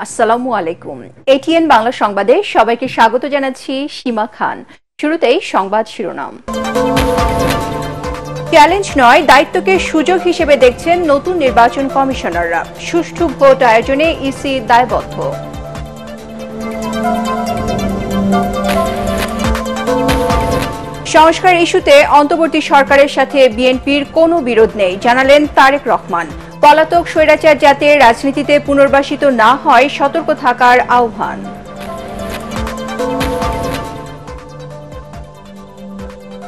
আসসালামু আলাইকুম। এটিএন বাংলা সংবাদে সবাইকে স্বাগত জানাচ্ছি সীমা খান। শুরুতেই সংবাদ শিরোনাম। চ্যালেঞ্জ নয়, দায়িত্বকে সুযোগ হিসেবে দেখছেন নতুন নির্বাচন কমিশনাররা। সুষ্ঠু ভোট আয়োজনে ইসি দায়বদ্ধ। সংস্কার ইস্যুতে অন্তর্বর্তী সরকারের সাথে বিএনপির কোনো বিরোধ নেই, জানালেন তারেক রহমান। পলাতক স্বৈরাচার যাতে রাজনীতিতে পুনর্বাসিত না হয়, সতর্ক থাকার আহ্বান।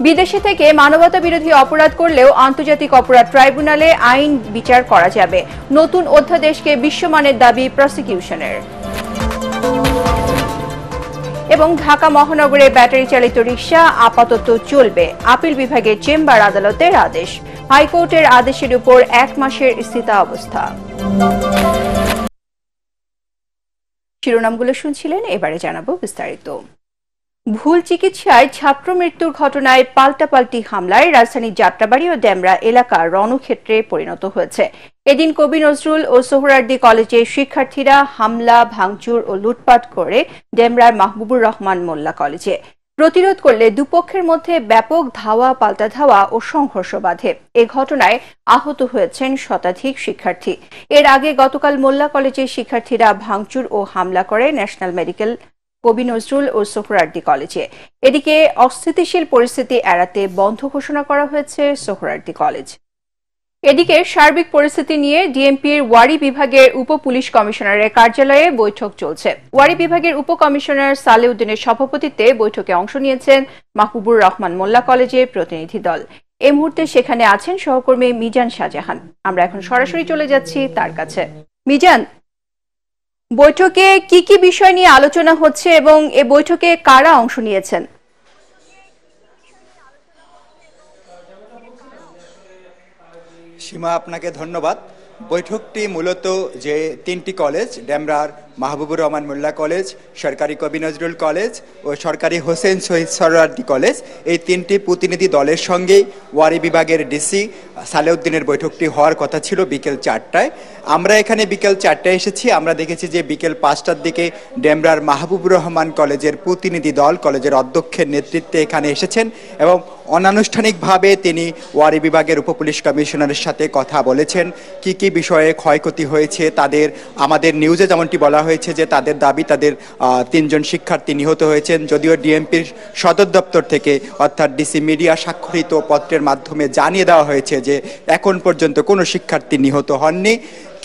বিদেশে থেকে মানবতা বিরোধী অপরাধ করলেও আন্তর্জাতিক অপরাধ ট্রাইব্যুনালে আইন বিচার করা যাবে। নতুন অধ্যাদেশকে বিশ্বমানের দাবি প্রসিকিউশনের। এবং ঢাকা মহানগরে ব্যাটারি চালিত রিকশা আপাতত চলবে, আপিল বিভাগের চেম্বার আদালতের আদেশ। হাইকোর্টের আদেশের উপর 1 মাসের স্থিতাবস্থা। শিরোনামগুলো শুনছিলেন, এবারে জানাবো বিস্তারিত। ভুল চিকিৎসায় ছাত্র মৃত্যুর ঘটনায় পাল্টাপাল্টি হামলায় রাজধানীর যাত্রাবাড়ি ও ডেমরা এলাকা রণক্ষেত্রে পরিণত হয়েছে। এদিন কবি নজরুল ও সোহরাওয়ার্দী কলেজের শিক্ষার্থীরা হামলা, ভাঙচুর ও লুটপাট করে ডেমরার মাহবুবুর রহমান মোল্লা কলেজে। প্রতিরোধ করলে দুপক্ষের মধ্যে ব্যাপক ধাওয়া পাল্টা ধাওয়া ও সংঘর্ষ বাধে। এ ঘটনায় আহত হয়েছেন শতাধিক শিক্ষার্থী। এর আগে গতকাল মোল্লা কলেজের শিক্ষার্থীরা ভাঙচুর ও হামলা করে ন্যাশনাল মেডিকেল, কবি নজরুল ও সোহরাওয়ার্দী কলেজে। এদিকে অস্থিতিশীল পরিস্থিতি এড়াতে বন্ধ ঘোষণা করা হয়েছে সোহরাওয়ার্দী কলেজ। এদিকে সার্বিক পরিস্থিতি নিয়ে ডিএমপির ওয়ারী বিভাগের উপ পুলিশ কমিশনারের কার্যালয়ে বৈঠক চলছে। ওয়ারী বিভাগের উপ কমিশনার সালেউদ্দিনের সভাপতিত্বে বৈঠকে অংশ নিয়েছেন মাহবুবুর রহমান মোল্লা কলেজের প্রতিনিধি দল। এই মুহূর্তে সেখানে আছেন সহকর্মী মিজান শাহজাহান। আমরা এখন সরাসরি চলে যাচ্ছি তার কাছে। মিজান, বৈঠকে কি কি বিষয় নিয়ে আলোচনা হচ্ছে এবং এ বৈঠকে কারা অংশ নিয়েছেন? সীমা, আপনাকে ধন্যবাদ। বৈঠকটি মূলত যে 3টি কলেজ, ডেমরার মাহবুবুর রহমান মোল্লা কলেজ, সরকারি কবি নজরুল কলেজ ও সরকারি হোসেন শহীদ সোহরাওয়ার্দী কলেজ, এই 3টি প্রতিনিধি দলের সঙ্গেই ওয়ারী বিভাগের ডিসি সালেউদ্দিনের বৈঠকটি হওয়ার কথা ছিল বিকেল 4টায়। আমরা এখানে বিকেল 4টায় এসেছি। আমরা দেখেছি যে বিকেল 5টার দিকে ডেমরার মাহবুবুর রহমান কলেজের প্রতিনিধি দল কলেজের অধ্যক্ষের নেতৃত্বে এখানে এসেছেন এবং অনানুষ্ঠানিকভাবে তিনি ওয়ারী বিভাগের উপপুলিশ কমিশনারের সাথে কথা বলেছেন। কি কি বিষয়ে ক্ষয়ক্ষতি হয়েছে তাদের, আমাদের নিউজে যেমনটি বলা হয়েছে যে তাদের দাবি তাদের 3 জন শিক্ষার্থী নিহত হয়েছেন, যদিও ডিএমপির সদর দপ্তর থেকে অর্থাৎ ডিসি মিডিয়া স্বাক্ষরিত পত্রের মাধ্যমে জানিয়ে দেওয়া হয়েছে যে এখন পর্যন্ত কোনো শিক্ষার্থী নিহত হননি।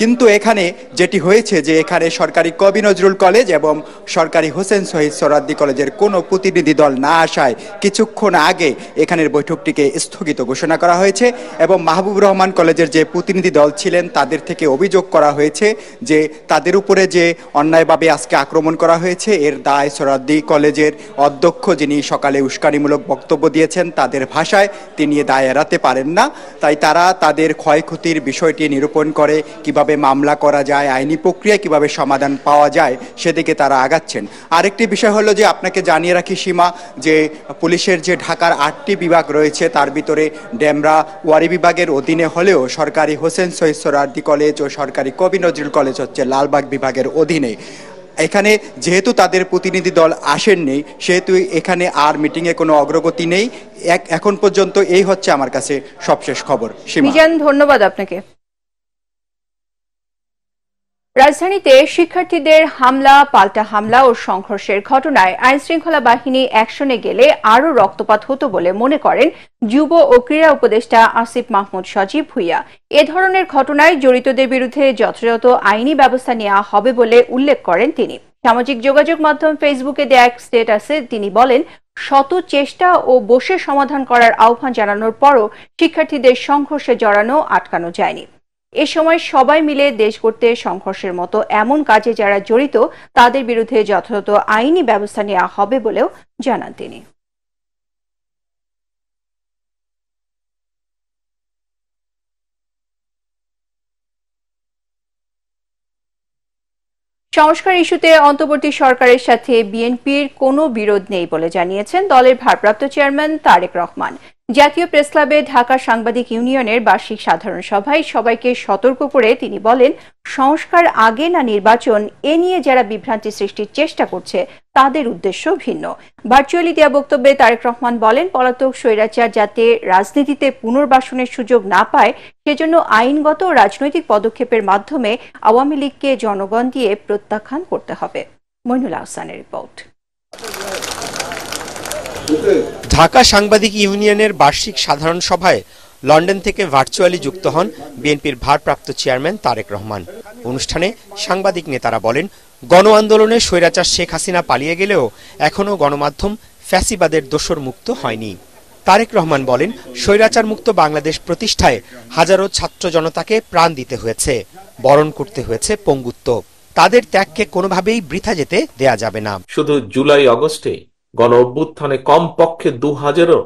কিন্তু এখানে যেটি হয়েছে যে এখানে সরকারি কবি নজরুল কলেজ এবং সরকারি হোসেন শহীদ সোহরাওয়ার্দী কলেজের কোনো প্রতিনিধি দল না আসায় কিছুক্ষণ আগে এখানের বৈঠকটিকে স্থগিত ঘোষণা করা হয়েছে এবং মাহবুবুর রহমান কলেজের যে প্রতিনিধি দল ছিলেন তাদের থেকে অভিযোগ করা হয়েছে যে তাদের উপরে যে অন্যায়ভাবে আজকে আক্রমণ করা হয়েছে এর দায় সোহরাওয়ার্দী কলেজের অধ্যক্ষ, যিনি সকালে উস্কানিমূলক বক্তব্য দিয়েছেন, তাদের ভাষায় তিনি এ দায় এড়াতে পারেন না। তাই তারা তাদের ক্ষয়ক্ষতির বিষয়টি নিরূপণ করে কিভাবে মামলা করা যায়, আইনি প্রক্রিয়া কিভাবে সমাধান পাওয়া যায় সেদিকে তারা আগাচ্ছেন। আরেকটি বিষয় হলো যে আপনাকে জানিয়ে রাখি সীমা, যে পুলিশের যে ঢাকার 8টি বিভাগ রয়েছে তার ভিতরে ডেমরা ওয়ারী বিভাগের অধীনে হলেও সরকারি হোসেন শহীদ সোহরাওয়ার্দী কলেজ ও সরকারি কবি নজরুল কলেজ হচ্ছে লালবাগ বিভাগের অধীনে। এখানে যেহেতু তাদের প্রতিনিধি দল আসেননি সেহেতু এখানে আর মিটিংয়ে কোনো অগ্রগতি নেই এখন পর্যন্ত। এই হচ্ছে আমার কাছে সবশেষ খবর। মিজান, ধন্যবাদ আপনাকে। রাজধানীতে শিক্ষার্থীদের হামলা, পাল্টা হামলা ও সংঘর্ষের ঘটনায় আইনশৃঙ্খলা বাহিনী অ্যাকশনে গেলে আরও রক্তপাত হতো বলে মনে করেন যুব ও ক্রীড়া উপদেষ্টা আসিফ মাহমুদ সজীব ভুঁইয়া। এ ধরনের ঘটনায় জড়িতদের বিরুদ্ধে যথাযথ আইনি ব্যবস্থা নেওয়া হবে বলে উল্লেখ করেন তিনি। সামাজিক যোগাযোগ মাধ্যম ফেসবুকে দেয়া এক স্ট্যাটাসে তিনি বলেন, শত চেষ্টা ও বসে সমাধান করার আহ্বান জানানোর পরও শিক্ষার্থীদের সংঘর্ষে জড়ানো আটকানো যায়নি। এ সময় সবাই মিলে দেশ গড়তে সংঘর্ষের মতো এমন কাজে যারা জড়িত তাদের বিরুদ্ধে যথাযথ আইনি ব্যবস্থা নেওয়া হবে বলেও জানান তিনি। সংস্কার ইস্যুতে অন্তর্বর্তী সরকারের সাথে বিএনপির কোনো বিরোধ নেই বলে জানিয়েছেন দলের ভারপ্রাপ্ত চেয়ারম্যান তারেক রহমান। জাতীয় প্রেসক্লাবে ঢাকা সাংবাদিক ইউনিয়নের বার্ষিক সাধারণ সভায় সবাইকে সতর্ক করে তিনি বলেন, সংস্কার আগে না নির্বাচন, এ নিয়ে যারা বিভ্রান্তি সৃষ্টির চেষ্টা করছে তাদের উদ্দেশ্য ভিন্ন। ভার্চুয়ালি দেয়া বক্তব্যে তারেক রহমান বলেন, পলাতক স্বৈরাচার যাতে রাজনীতিতে পুনর্বাসনের সুযোগ না পায় সেজন্য আইনগত ও রাজনৈতিক পদক্ষেপের মাধ্যমে আওয়ামী লীগকে জনগণ দিয়ে প্রত্যাখ্যান করতে হবে। মইনুল আহসানের রিপোর্ট। ঢাকা সাংবাদিক ইউনিয়নের বার্ষিক সাধারণ সভায় লন্ডন থেকে ভার্চুয়ালি যুক্ত হন বিএনপির ভারপ্রাপ্ত চেয়ারম্যান তারেক রহমান। অনুষ্ঠানে সাংবাদিক নেতারা বলেন, গণ আন্দোলনে স্বৈরাচার শেখ হাসিনা পালিয়ে গেলেও এখনও গণমাধ্যম ফ্যাসিবাদের দোসর মুক্ত হয়নি। তারেক রহমান বলেন, স্বৈরাচার মুক্ত বাংলাদেশ প্রতিষ্ঠায় হাজারো ছাত্র জনতাকে প্রাণ দিতে হয়েছে, বরণ করতে হয়েছে পঙ্গুত্ব। তাদের ত্যাগকে কোনোভাবেই বৃথা যেতে দেয়া যাবে না। শুধু জুলাই আগস্টে গণ অভ্যুত্থানে কমপক্ষে 2000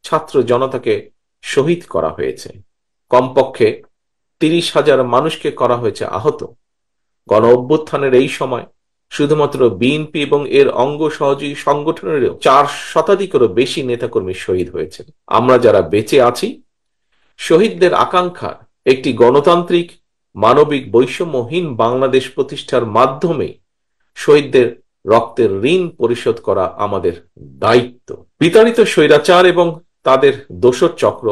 ছাত্র জনতাকে শহীদ করা হয়েছে, কমপক্ষে 30,000 মানুষকে করা হয়েছে আহত। গণ অভ্যুত্থানের এই সময় শুধুমাত্র বিএনপি এবং এর অঙ্গ সহযোগী সংগঠনেরও 4 শতাধিকেরও বেশি নেতাকর্মী শহীদ হয়েছেন। আমরা যারা বেঁচে আছি, শহীদদের আকাঙ্ক্ষার একটি গণতান্ত্রিক মানবিক বৈষম্যহীন বাংলাদেশ প্রতিষ্ঠার মাধ্যমে শহীদদের রক্তের ঋণ পরিশোধ করা আমাদের দায়িত্ব। বিতাড়িত স্বৈরাচার এবং তাদের দোসর চক্র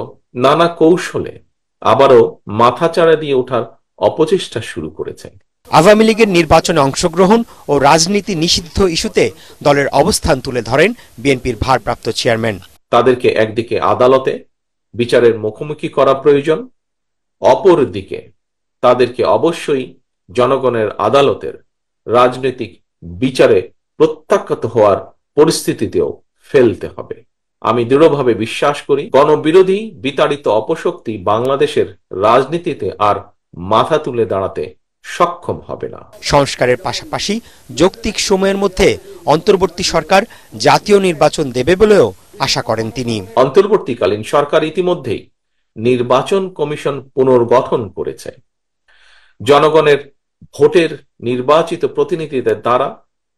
নানা কৌশলে আবারও মাথাচাড়া দিয়ে ওঠার অপচেষ্টা শুরু করেছে। আওয়ামী লীগের নির্বাচনে অংশগ্রহণ ও রাজনীতি নিষিদ্ধ ইস্যুতে দলের অবস্থান তুলে ধরেন বিএনপির ভারপ্রাপ্ত চেয়ারম্যান। তাদেরকে একদিকে আদালতে বিচারের মুখোমুখি করা প্রয়োজন, অপরদিকে তাদেরকে অবশ্যই জনগণের আদালতের রাজনৈতিক বিচারে প্রত্যাখ্যাত হওয়ার পরিস্থিতিতেও ফেলতে হবে। আমি দৃঢ়ভাবে বিশ্বাস করি, গণবিরোধী বিতাড়িত অপশক্তি বাংলাদেশের রাজনীতিতে আর মাথা তুলে দাঁড়াতে সক্ষম হবে না। সংস্কারের পাশাপাশি যৌক্তিক সময়ের মধ্যে অন্তর্বর্তী সরকার জাতীয় নির্বাচন দেবে বলেও আশা করেন তিনি। অন্তর্বর্তীকালীন সরকার ইতিমধ্যেই নির্বাচন কমিশন পুনর্গঠন করেছে। জনগণের ভোটের নির্বাচিত প্রতিনিধিদের দ্বারা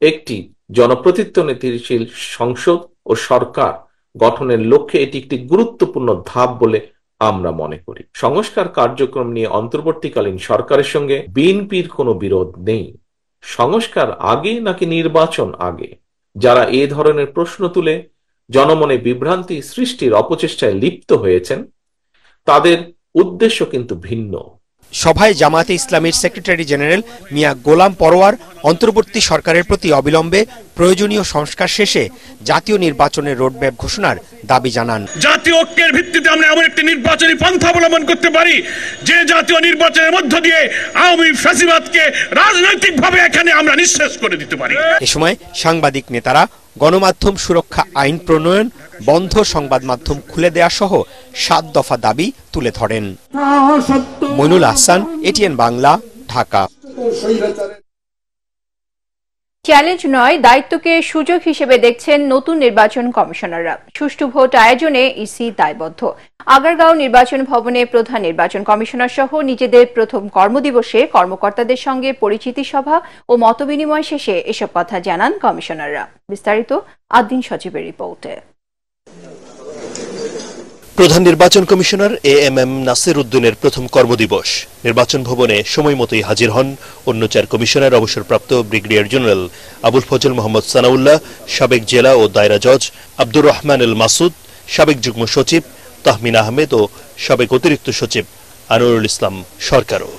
একটি জনপ্রতিনিধিশীল সংসদ ও সরকার গঠনের লক্ষ্যে এটি একটি গুরুত্বপূর্ণ ধাপ বলে আমরা মনে করি। সংস্কার কার্যক্রম নিয়ে অন্তর্বর্তীকালীন সরকারের সঙ্গে বিএনপির কোনো বিরোধ নেই। সংস্কার আগে নাকি নির্বাচন আগে, যারা এ ধরনের প্রশ্ন তুলে জনমনে বিভ্রান্তি সৃষ্টির অপচেষ্টায় লিপ্ত হয়েছেন, তাদের উদ্দেশ্য কিন্তু ভিন্ন। সভায় জামায়াতে ইসলামীর সেক্রেটারি জেনারেল মিয়া গোলাম পরোয়ার অন্তর্বর্তী সরকারের প্রতি অবিলম্বে প্রয়োজনীয় সংস্কার শেষে জাতীয় নির্বাচনের রোডম্যাপ ঘোষণার দাবি জানান। জাতীয় ঐক্যের ভিত্তিতে আমরা এমন একটি নির্বাচনী পন্থা অবলম্বন করতে পারি যে জাতীয় নির্বাচনের মধ্য দিয়ে আওয়ামী ফ্যাসিবাদকে রাজনৈতিকভাবে এখানে আমরা নিঃশেষ করে দিতে পারি। এ সময় সাংবাদিক নেতারা গণমাধ্যম সুরক্ষা আইন প্রণয়ন, বন্ধ সংবাদ মাধ্যম খুলে দেয়া সহ 7 দফা দাবি তুলে ধরেন। মইনুল আহসান, এটিএন বাংলা, ঢাকা। চ্যালেঞ্জ নয়, দায়িত্বকে সুযোগ হিসেবে দেখছেন নতুন নির্বাচন কমিশনাররা। সুষ্ঠু ভোট আয়োজনে ইসি দায়বদ্ধ। আগারগাঁও নির্বাচন ভবনে প্রধান নির্বাচন কমিশনার সহ নিজেদের প্রথম কর্মদিবসে কর্মকর্তাদের সঙ্গে পরিচিতি সভা ও মতবিনিময় শেষে এসব কথা জানান কমিশনাররা। বিস্তারিত আদ্দিন সচিবের রিপোর্টে। প্রধান নির্বাচন কমিশনার এএমএম নাসির উদ্দিনের প্রথম কর্মদিবস। নির্বাচন ভবনে সময় মতোই হাজির হন অন্য 4 কমিশনার, অবসরপ্রাপ্ত ব্রিগেডিয়ার জেনারেল আবুল ফজল মোহাম্মদ সানাউল্লাহ, সাবেক জেলা ও দায়রা জজ আব্দুর রহমান এল মাসুদ, সাবেক যুগ্ম সচিব তাহমিনা আহমেদ ও সাবেক অতিরিক্ত সচিব আনোয়ারুল ইসলাম সরকারও।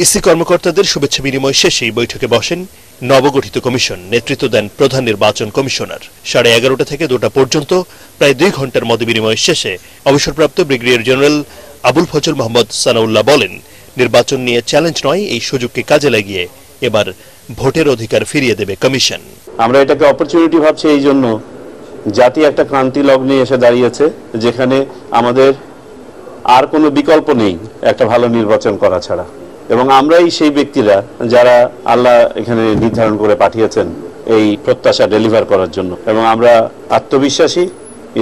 ইসি কর্মকর্তাদের শুভেচ্ছা বিনিময় শেষেই বৈঠকে বসেন নবগঠিত কমিশন। নেতৃত্ব দেন প্রধান নির্বাচন কমিশনার। 11:30 থেকে 2টা পর্যন্ত প্রায় 2 ঘন্টার মতবিনিময় শেষে অবসরপ্রাপ্ত ব্রিগেডিয়ার জেনারেল আবুল ফজল মোহাম্মদ সানাউল্লাহ বলেন, নির্বাচন নিয়ে চ্যালেঞ্জ নয়, এই সুযোগকে কাজে লাগিয়ে এবার ভোটের অধিকার ফিরিয়ে দেবে কমিশন। আমরা এটাকে অপরচুনিটি ভাবছি এই জন্য, জাতি একটা ক্রান্তি লগ্নে এসে দাঁড়িয়েছে যেখানে আমাদের আর কোনো বিকল্প নেই একটা ভালো নির্বাচন করা ছাড়া। এবং আমরাই সেই ব্যক্তিরা যারা আল্লাহ এখানে নির্ধারণ করে পাঠিয়েছেন এই প্রত্যাশা ডেলিভার করার জন্য, এবং আমরা আত্মবিশ্বাসী,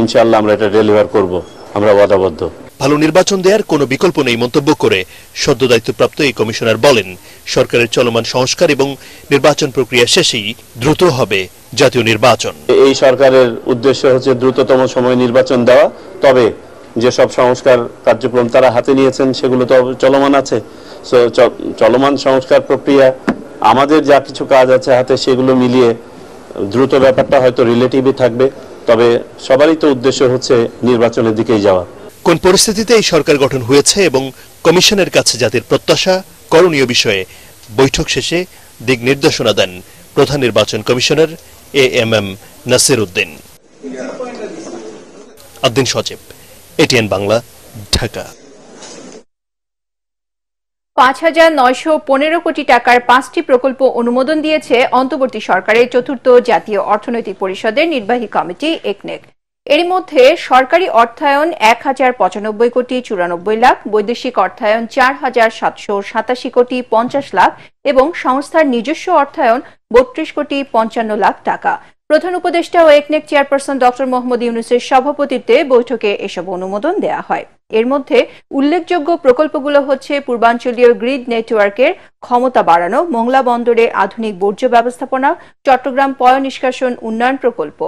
ইনশাআল্লাহ আমরা এটা ডেলিভার করব, আমরা ওয়াদাবদ্ধ। ভালো নির্বাচন দেওয়ার কোনো বিকল্প নেই মন্তব্য করে সদ্য দায়িত্বপ্রাপ্ত এই কমিশনার বলেন, সরকারের চলমান সংস্কার এবং নির্বাচন প্রক্রিয়া শেষেই দ্রুত হবে জাতীয় নির্বাচন। এই সরকারের উদ্দেশ্য হচ্ছে দ্রুততম সময়ে নির্বাচন দেওয়া, তবে যেসব সংস্কার কার্যক্রম তারা হাতে নিয়েছেন সেগুলো তো চলমান আছে। চলমান সংস্কার প্রক্রিয়া আমাদের যা কিছু কাজ আছে হাতে সেগুলো মিলিয়ে দ্রুত ব্যাপারটা হয়তো রিলেটিভই থাকবে, তবে সবারই তো উদ্দেশ্য হচ্ছে নির্বাচনের দিকেই যাওয়া। কোন পরিস্থিতিতে এই সরকার গঠন হয়েছে এবং কমিশনের কাছে জাতির প্রত্যাশা করণীয় বিষয়ে বৈঠক শেষে দিক নির্দেশনা দেন প্রধান নির্বাচন কমিশনার AMM নাসির উদ্দিন। আদ্দিন সজীব, ATN বাংলা, ঢাকা। ৫,৯১৫ কোটি টাকার ৫টি প্রকল্প অনুমোদন দিয়েছে অন্তর্বর্তী সরকারের চতুর্থ জাতীয় অর্থনৈতিক পরিষদের নির্বাহী কমিটি একনেক। এর মধ্যে সরকারি অর্থায়ন ১,০৯৫ কোটি ৯৪ লাখ, বৈদেশিক অর্থায়ন ৪,৭৮৭ কোটি ৫০ লাখ এবং সংস্থার নিজস্ব অর্থায়ন ৩২ কোটি ৫৫ লাখ টাকা। প্রধান উপদেষ্টা ও একনেক চেয়ারপারসন ডক্টর মোহাম্মদ ইউনূসের সভাপতিত্বে বৈঠকে এসব অনুমোদন দেয়া হয়। এর মধ্যে উল্লেখযোগ্য প্রকল্পগুলো হচ্ছে পূর্বাঞ্চলীয় গ্রিড নেটওয়ার্কের ক্ষমতা বাড়ানো, মোংলা বন্দরে আধুনিক বর্জ্য ব্যবস্থাপনা, চট্টগ্রাম পয় নিষ্কাশন উন্নয়ন প্রকল্প।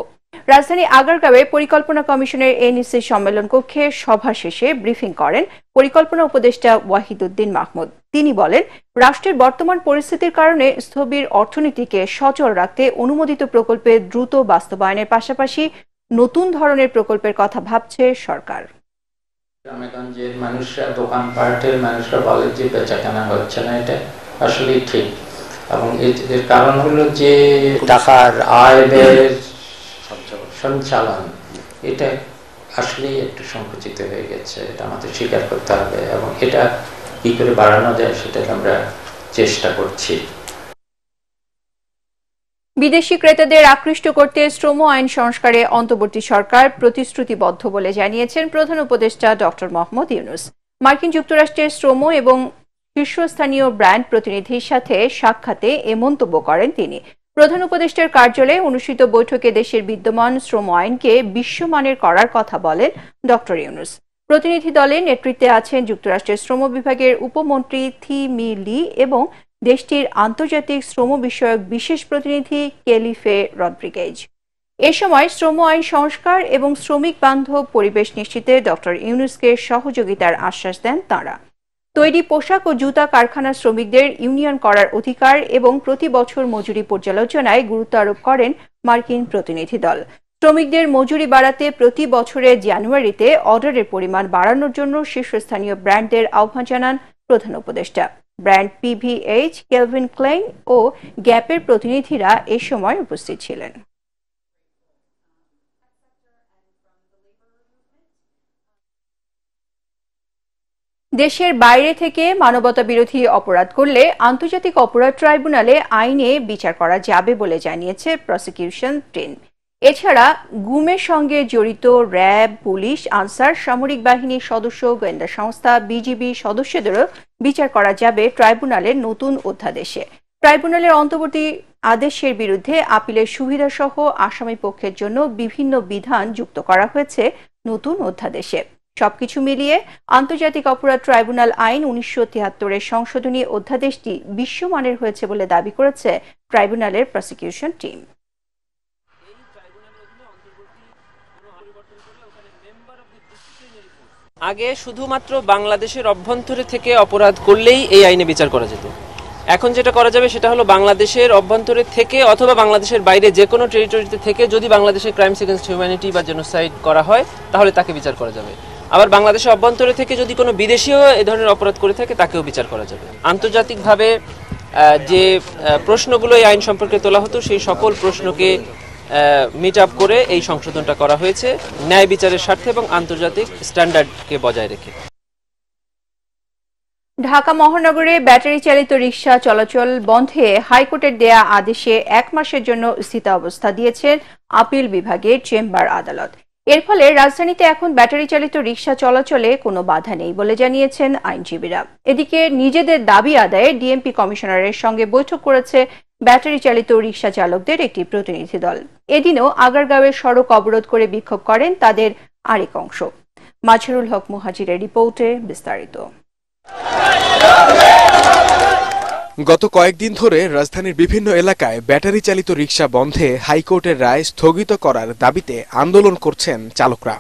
রাজধানী আগারগাঁওয়ে পরিকল্পনা কমিশনের NEC সম্মেলন কক্ষে সভা শেষে ব্রিফিং করেন পরিকল্পনা উপদেষ্টা ওয়াহিদুদ্দিন মাহমুদ। তিনি বলেন, রাষ্ট্রের বর্তমান পরিস্থিতির কারণে স্থবির অর্থনীতিকে সচল রাখতে অনুমোদিত প্রকল্পের দ্রুত বাস্তবায়নের পাশাপাশি নতুন ধরনের প্রকল্পের কথা ভাবছে সরকার। গ্রামেগঞ্জের মানুষরা, দোকানপাটের মানুষরা বলে যে বেচাকেনা হচ্ছে না, এটা আসলে ঠিক, এবং এর কারণ হলো যে টাকার আয় ব্যয়ের সঞ্চালন এটা আসলে একটু সংকুচিত হয়ে গেছে, এটা আমাদের স্বীকার করতে হবে, এবং এটা কি করে বাড়ানো যায় সেটা আমরা চেষ্টা করছি। বিদেশি ক্রেতাদের আকৃষ্ট করতে শ্রম আইন সংস্কারে অন্তর্বর্তী সরকার প্রতিশ্রুতিবদ্ধ বলে জানিয়েছেন প্রধান উপদেষ্টা ডক্টর মোহাম্মদ ইউনূস। মার্কিন যুক্তরাষ্ট্রের শ্রম এবং শীর্ষস্থানীয় ব্র্যান্ড প্রতিনিধির সাথে সাক্ষাতে এ মন্তব্য করেন তিনি। প্রধান উপদেষ্টার কার্যালয়ে অনুষ্ঠিত বৈঠকে দেশের বিদ্যমান শ্রম আইনকে বিশ্বমানের করার কথা বলেন ডক্টর ইউনূস। প্রতিনিধি দলের নেতৃত্বে আছেন যুক্তরাষ্ট্রের শ্রম বিভাগের উপমন্ত্রী থি মি লি এবং দেশটির আন্তর্জাতিক শ্রম বিষয়ক বিশেষ প্রতিনিধি কেলিফে রদ্রিগেজ। এ সময় শ্রম আইন সংস্কার এবং শ্রমিক বান্ধব পরিবেশ নিশ্চিতে ডক্টর ইউনূসকে সহযোগিতার আশ্বাস দেন তাঁরা। তৈরি পোশাক ও জুতা কারখানার শ্রমিকদের ইউনিয়ন করার অধিকার এবং প্রতি বছর মজুরি পর্যালোচনায় গুরুত্ব আরোপ করেন মার্কিন প্রতিনিধি দল। শ্রমিকদের মজুরি বাড়াতে প্রতি বছরের জানুয়ারিতে অর্ডারের পরিমাণ বাড়ানোর জন্য শীর্ষস্থানীয় ব্র্যান্ডদের আহ্বান জানান প্রধান উপদেষ্টা। ব্র্যান্ড PVH, কেলভিন ক্লেইন ও গ্যাপের প্রতিনিধিরা এ সময় উপস্থিত ছিলেন। দেশের বাইরে থেকে মানবতা বিরোধী অপরাধ করলে আন্তর্জাতিক অপরাধ ট্রাইব্যুনালে আইনে বিচার করা যাবে বলে জানিয়েছে প্রসিকিউশন টিম। এছাড়া গুমের সঙ্গে জড়িত র্যাব, পুলিশ, আনসার, সামরিক বাহিনীর সদস্য, গোয়েন্দা সংস্থা, BGB সদস্যদেরও বিচার করা যাবে ট্রাইব্যুনালের নতুন অধ্যাদেশে। ট্রাইব্যুনালের অন্তর্বর্তী আদেশের বিরুদ্ধে আপিলের সুবিধা সহ আসামি পক্ষের জন্য বিভিন্ন বিধান যুক্ত করা হয়েছে নতুন অধ্যাদেশে। সবকিছু মিলিয়ে আন্তর্জাতিক অপরাধ ট্রাইব্যুনাল আইন 1973-এর সংশোধনী অধ্যাদেশটি বিশ্বমানের হয়েছে বলে দাবি করেছে ট্রাইব্যুনালের প্রসিকিউশন টিম। আগে শুধুমাত্র বাংলাদেশের অভ্যন্তরে থেকে অপরাধ করলেই এই আইনে বিচার করা যেত। এখন যেটা করা যাবে সেটা হলো বাংলাদেশের অভ্যন্তরে থেকে অথবা বাংলাদেশের বাইরে যে কোনো টেরিটরিতে থেকে যদি বাংলাদেশের ক্রাইমস এগেইনস্ট হিউম্যানিটি বা জেনোসাইড করা হয় তাহলে তাকে বিচার করা যাবে। আবার বাংলাদেশের অভ্যন্তরে থেকে যদি কোনো বিদেশিও এই ধরনের অপরাধ করে থাকে তাকেও বিচার করা যাবে। আন্তর্জাতিকভাবে যে প্রশ্নগুলো এই আইন সম্পর্কে তোলা হতো সেই সকল প্রশ্নকে মিট আপ করে এই সংশোধনটা করা হয়েছে ন্যায় বিচারের স্বার্থে এবং আন্তর্জাতিক স্ট্যান্ডার্ডকে বজায় রেখে। ঢাকা মহানগরে ব্যাটারি চালিত রিকশা চলাচল বন্ধে হাইকোর্টের দেয়া আদেশে 1 মাসের জন্য স্থিতাবস্থা দিয়েছেন আপিল বিভাগের চেম্বার আদালত। এর ফলে রাজধানীতে এখন ব্যাটারি চালিত রিকশা চলাচলে কোনো বাধা নেই বলে জানিয়েছেন আইনজীবীরা। এদিকে নিজেদের দাবি আদায়ে ডিএমপি কমিশনারের সঙ্গে বৈঠক করেছে ব্যাটারি চালিত রিকশা চালকদের একটি প্রতিনিধি দল। এদিনও আগারগাঁওয়ের সড়ক অবরোধ করে বিক্ষোভ করেন তাদের আরেক অংশ। মাজহারুল হক মুহাজিরের রিপোর্টে বিস্তারিত। গত কয়েকদিন ধরে রাজধানীর বিভিন্ন এলাকায় ব্যাটারি চালিত রিকশা বন্ধে হাইকোর্টের রায় স্থগিত করার দাবিতে আন্দোলন করছেন চালকরা।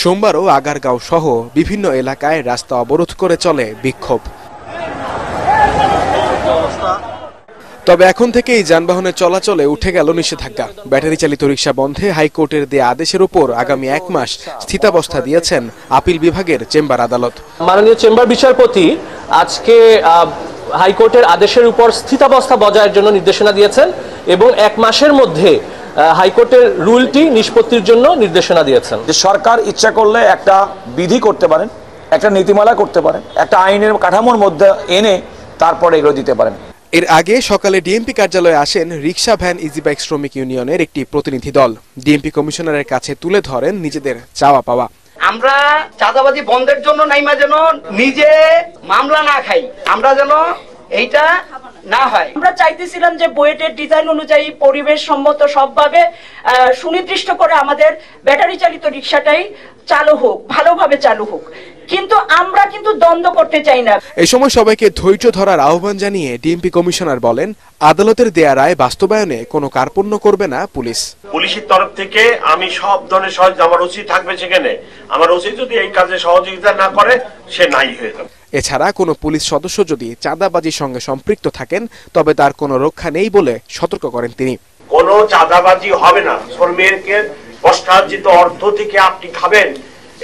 সোমবারও আগারগাঁও সহ বিভিন্ন এলাকায় রাস্তা অবরোধ করে চলে বিক্ষোভ। তবে এখন থেকেই যানবাহনের চলাচলে উঠে গেল নিষেধাজ্ঞা। ব্যাটারি চালিত রিকশা বন্ধে হাইকোর্টের দেয়া আদেশের উপর আগামী 1 মাস স্থিতাবস্থা দিয়েছেন আপিল বিভাগের চেম্বার আদালত। মাননীয় চেম্বার বিচারপতি আজকে হাইকোর্টের আদেশের উপর স্থিতাবস্থা বজায়ের জন্য নির্দেশনা দিয়েছেন এবং 1 মাসের মধ্যে হাইকোর্টের রুলটি নিষ্পত্তির জন্য নির্দেশনা দিয়েছেন। যে সরকার ইচ্ছা করলে একটা বিধি করতে পারেন, একটা নীতিমালা করতে পারেন, একটা আইনের কাঠামোর মধ্যে এনে তারপরে এগুলো দিতে পারেন। এর আগে সকালে ডিএমপি কার্যালয়ে আসেন রিকশা ভ্যান ইজি বাইক শ্রমিক ইউনিয়নের একটি প্রতিনিধি দল। ডিএমপি কমিশনারের কাছে তুলে ধরেন নিজেদের চাওয়া পাওয়া। আমরা চাঁদাবাজি বন্ধের জন্য নাইমা যেন নিজে মামলা না খাই, আমরা যেন এইটা না হয়। আমরা চাইতেছিলাম যে বুয়েটের ডিজাইন অনুযায়ী পরিবেশ সম্মত সবভাবে সুনির্দিষ্ট করে আমাদের ব্যাটারি চালিত রিকশাটাই চালু হোক, ভালোভাবে চালু হোক, কিন্তু আমরা কিন্তু দ্বন্দ্ব করতে চাই না। এই সময় সবাইকে ধৈর্য ধরার আহ্বান জানিয়ে ডিএমপি কমিশনার বলেন, আদালতের দেয়া রায় বাস্তবায়নে কোনো কার্পণ্য করবে না পুলিশ। পুলিশের তরফ থেকে আমি সব ধরনের সহযোগিতা, আমার ওসি থাকবে সেখানে, আমার ওসি যদি এই কাজে সহযোগিতা না করে সে নাই হয়ে যাবে। এছাড়া কোনো পুলিশ সদস্য যদি চাঁদাবাজির সঙ্গে সম্পৃক্ত থাকেন তবে তার কোনো রক্ষা নেই বলে সতর্ক করেন তিনি। কোনো চাঁদাবাজি হবে না, শ্রমিককে কষ্টার্জিত অর্থ থেকে আপনি খাবেন,